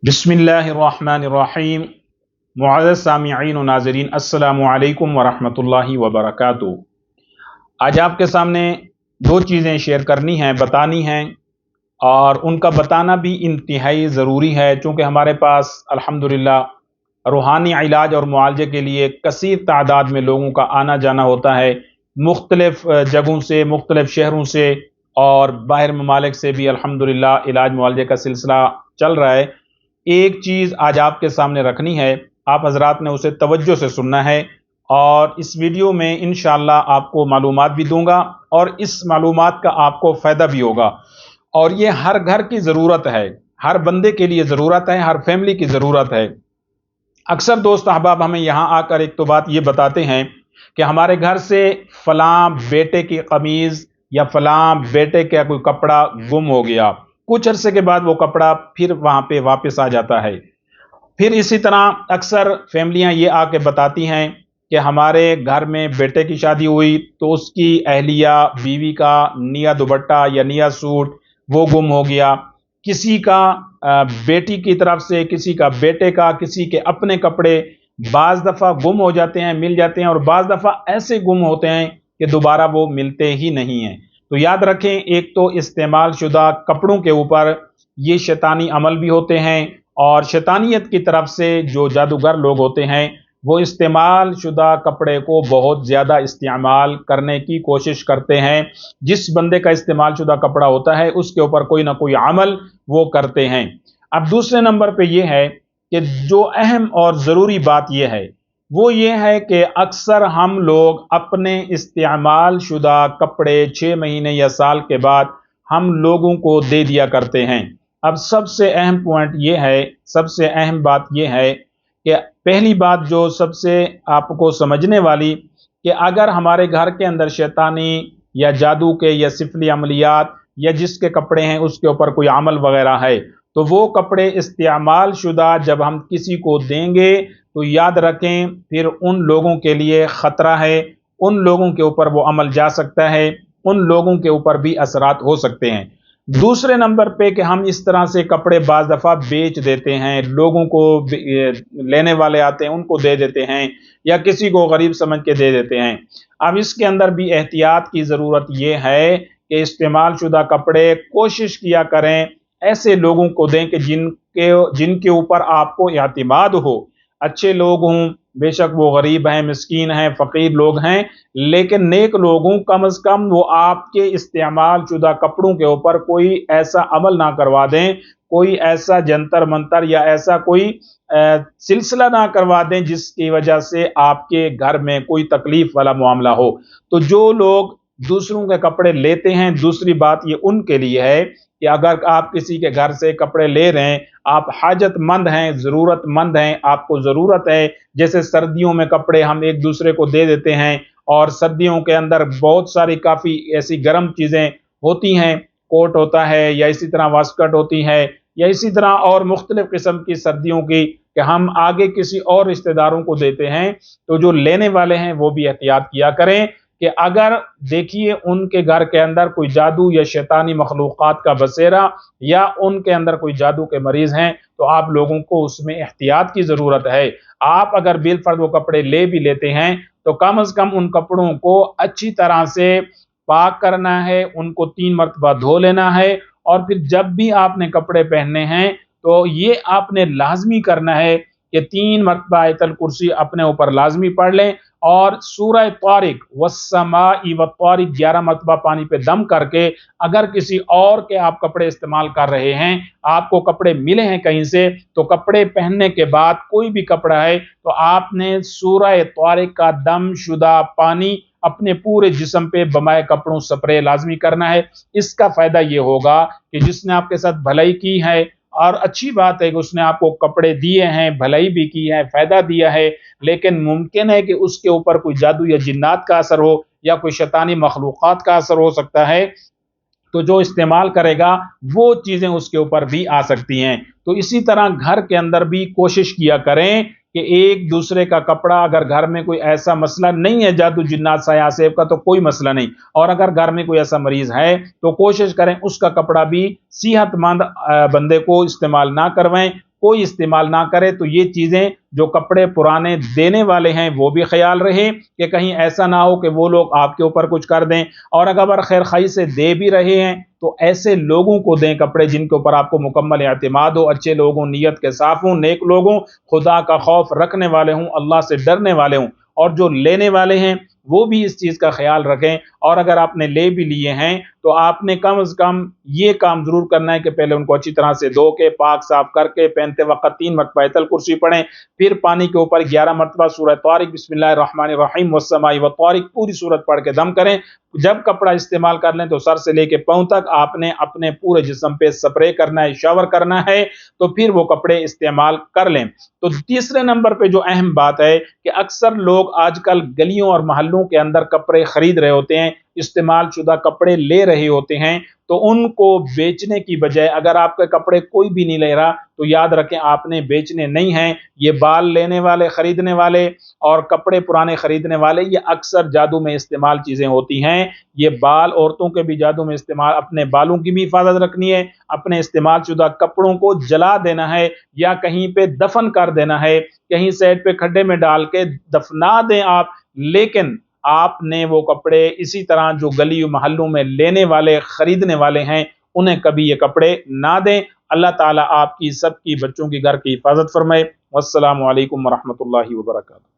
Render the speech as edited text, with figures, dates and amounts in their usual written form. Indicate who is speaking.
Speaker 1: बिस्मिल्लाहिर्रहमानिर्रहीम। मुअज़्ज़ज़ सामिईन व नाज़रीन, अस्सलामु अलैकुम वरहमतुल्लाहि वबरकातुहू। आज आपके सामने दो चीज़ें शेयर करनी हैं, बतानी हैं, और उनका बताना भी इंतहाई ज़रूरी है, चूँकि हमारे पास अल्हम्दुलिल्लाह रूहानी इलाज और मुआलजे के लिए कसीर तादाद में लोगों का आना जाना होता है, मुख्तलिफ़ जगहों से, मुख्तलिफ़ शहरों से और बाहर ममालिक से भी अल्हम्दुलिल्लाह इलाज मुआलजे का सिलसिला चल रहा है। एक चीज़ आज आपके सामने रखनी है, आप हज़रात ने उसे तवज्जो से सुनना है, और इस वीडियो में इंशाअल्लाह आपको मालूमात भी दूंगा और इस मालूमात का आपको फ़ायदा भी होगा। और ये हर घर की ज़रूरत है, हर बंदे के लिए ज़रूरत है, हर फैमिली की ज़रूरत है। अक्सर दोस्त अहबाब हमें यहाँ आकर एक तो बात ये बताते हैं कि हमारे घर से फ़लाँ बेटे की कमीज़ या फ़लाँ बेटे का कोई कपड़ा गुम हो गया। कुछ अरसे के बाद वो कपड़ा फिर वहाँ पे वापस आ जाता है। फिर इसी तरह अक्सर फैमिलियाँ ये आके बताती हैं कि हमारे घर में बेटे की शादी हुई तो उसकी अहलिया बीवी का निया दुपट्टा या निया सूट वो गुम हो गया। किसी का बेटी की तरफ से, किसी का बेटे का, किसी के अपने कपड़े बाज़ दफ़ा गुम हो जाते हैं, मिल जाते हैं, और बाज़ दफ़ा ऐसे गुम होते हैं कि दोबारा वो मिलते ही नहीं हैं। तो याद रखें, एक तो इस्तेमाल शुदा कपड़ों के ऊपर ये शैतानी अमल भी होते हैं, और शैतानियत की तरफ से जो जादूगर लोग होते हैं वो इस्तेमाल शुदा कपड़े को बहुत ज़्यादा इस्तेमाल करने की कोशिश करते हैं। जिस बंदे का इस्तेमाल शुदा कपड़ा होता है उसके ऊपर कोई ना कोई अमल वो करते हैं। अब दूसरे नंबर पे ये है कि जो अहम और ज़रूरी बात ये है वो ये है कि अक्सर हम लोग अपने इस्तेमाल शुदा कपड़े 6 महीने या साल के बाद हम लोगों को दे दिया करते हैं। अब सबसे अहम पॉइंट ये है, सबसे अहम बात ये है कि पहली बात जो सबसे आपको समझने वाली, कि अगर हमारे घर के अंदर शैतानी या जादू के या सिफली अमलियात या जिसके कपड़े हैं उसके ऊपर कोई अमल वगैरह है, तो वो कपड़े इस्तेमाल शुदा जब हम किसी को देंगे तो याद रखें फिर उन लोगों के लिए ख़तरा है, उन लोगों के ऊपर वो अमल जा सकता है, उन लोगों के ऊपर भी असरात हो सकते हैं। दूसरे नंबर पे कि हम इस तरह से कपड़े बाज़ दफ़ा बेच देते हैं, लोगों को लेने वाले आते हैं उनको दे देते हैं, या किसी को गरीब समझ के दे देते हैं। अब इसके अंदर भी एहतियात की ज़रूरत ये है कि इस्तेमाल शुदा कपड़े कोशिश किया करें ऐसे लोगों को दें कि जिनके ऊपर आपको एतमाद हो, अच्छे लोग हों, बेशक वो गरीब हैं, मिस्कीन हैं, फ़कीर लोग हैं, लेकिन नेक लोग हों, कम अज़ कम वो आपके इस्तेमाल शुदा कपड़ों के ऊपर कोई ऐसा अमल ना करवा दें, कोई ऐसा जंतर मंतर या ऐसा कोई सिलसिला ना करवा दें जिसकी वजह से आपके घर में कोई तकलीफ वाला मामला हो। तो जो लोग दूसरों के कपड़े लेते हैं, दूसरी बात ये उनके लिए है कि अगर आप किसी के घर से कपड़े ले रहे हैं, आप हाजतमंद हैं, ज़रूरतमंद हैं, आपको ज़रूरत है, जैसे सर्दियों में कपड़े हम एक दूसरे को दे देते हैं, और सर्दियों के अंदर बहुत सारी काफ़ी ऐसी गर्म चीज़ें होती हैं, कोट होता है या इसी तरह वास्कट होती है या इसी तरह और मुख्तलिफ़ किस्म की सर्दियों की, कि हम आगे किसी और रिश्तेदारों को देते हैं, तो जो लेने वाले हैं वो भी एहतियात किया करें कि अगर देखिए उनके घर के अंदर कोई जादू या शैतानी मखलूक़ात का बसेरा या उनके अंदर कोई जादू के मरीज़ हैं, तो आप लोगों को उसमें एहतियात की ज़रूरत है। आप अगर बिलफर्ज वो कपड़े ले भी लेते हैं तो कम अज़ कम उन कपड़ों को अच्छी तरह से पाक करना है, उनको 3 मरतबा धो लेना है, और फिर जब भी आपने कपड़े पहनने हैं तो ये आपने लाजमी करना है कि 3 मरतबा आयतल कुर्सी अपने ऊपर लाजमी पढ़ लें, और सूरह तारिक वस्समाई वत्तारिक 11 मरतबा पानी पे दम करके, अगर किसी और के आप कपड़े इस्तेमाल कर रहे हैं, आपको कपड़े मिले हैं कहीं से, तो कपड़े पहनने के बाद कोई भी कपड़ा है तो आपने सूरह तारिक का दम शुदा पानी अपने पूरे जिस्म पे बमाए कपड़ों स्प्रे लाजमी करना है। इसका फायदा ये होगा कि जिसने आपके साथ भलाई की है, और अच्छी बात है कि उसने आपको कपड़े दिए हैं, भलाई भी की है, फायदा दिया है, लेकिन मुमकिन है कि उसके ऊपर कोई जादू या जिन्नात का असर हो या कोई शैतानी मखलूक़ात का असर हो सकता है, तो जो इस्तेमाल करेगा वो चीज़ें उसके ऊपर भी आ सकती हैं। तो इसी तरह घर के अंदर भी कोशिश किया करें कि एक दूसरे का कपड़ा, अगर घर में कोई ऐसा मसला नहीं है जादू जिन्नात साया सेब का तो कोई मसला नहीं, और अगर घर में कोई ऐसा मरीज है तो कोशिश करें उसका कपड़ा भी सेहतमंद बंदे को इस्तेमाल ना करवाएं, کوئی استعمال نہ کرے۔ تو یہ چیزیں جو کپڑے پرانے دینے والے ہیں وہ بھی خیال رہے کہ کہیں ایسا نہ ہو کہ وہ لوگ آپ کے اوپر کچھ کر دیں، اور اگر خیر خواہی سے دے بھی رہے ہیں تو ایسے لوگوں کو دیں کپڑے جن کے اوپر آپ کو مکمل اعتماد ہو، اچھے لوگوں، نیت کے صاف ہوں، نیک لوگوں، خدا کا خوف رکھنے والے ہوں، اللہ سے ڈرنے والے ہوں، اور جو لینے والے ہیں وہ بھی اس چیز کا خیال رکھیں۔ اور اگر آپ نے لے بھی لیے ہیں تو آپ نے کم از کم یہ کام ضرور کرنا ہے کہ پہلے ان کو اچھی طرح سے دھو کے پاک صاف کر کے پہنتے وقت 3 مرتبہ آیت الکرسی پڑھیں، پھر پانی کے اوپر 11 مرتبہ سورہ طارق بسم اللہ الرحمن الرحیم والسماء والطارق پوری سورت پڑھ کے دم کریں۔ جب کپڑا استعمال کر لیں تو سر سے لے کے پاؤں تک آپ نے اپنے پورے جسم پہ سپرے کرنا ہے، شاور کرنا ہے، تو پھر وہ کپڑے استعمال کر لیں۔ تو تیسرے نمبر پہ جو اہم بات ہے کہ اکثر لوگ آج کل گلیوں اور محلوں کے اندر کپڑے خرید رہے ہوتے ہیں، استعمال شدہ کپڑے لے رہے ہوتے ہیں، تو ان کو بیچنے کی بجائے اگر آپ کے کپڑے کوئی بھی نہیں لے رہا تو یاد رکھیں آپ نے بیچنے نہیں ہیں۔ یہ بال لینے والے، خریدنے والے اور کپڑے پرانے خریدنے والے، یہ اکثر جادو میں استعمال چیزیں ہوتی ہیں۔ یہ بال عورتوں کے بھی جادو میں استعمال، اپنے بالوں کی بھی حفاظت رکھنی ہے، اپنے استعمال شدہ کپڑوں کو جلا دینا ہے یا کہیں پہ دفن کر دینا ہے، کہیں سائڈ پہ کھڈے میں ڈال کے دفنا دیں آپ، لیکن آپ نے وہ کپڑے اسی طرح جو گلی محلوں میں لینے والے، خریدنے والے ہیں، انہیں کبھی یہ کپڑے نہ دیں۔ اللہ تعالیٰ آپ کی، سب کی، بچوں کی، گھر کی حفاظت فرمائے۔ والسلام علیکم ورحمۃ اللہ وبرکاتہ۔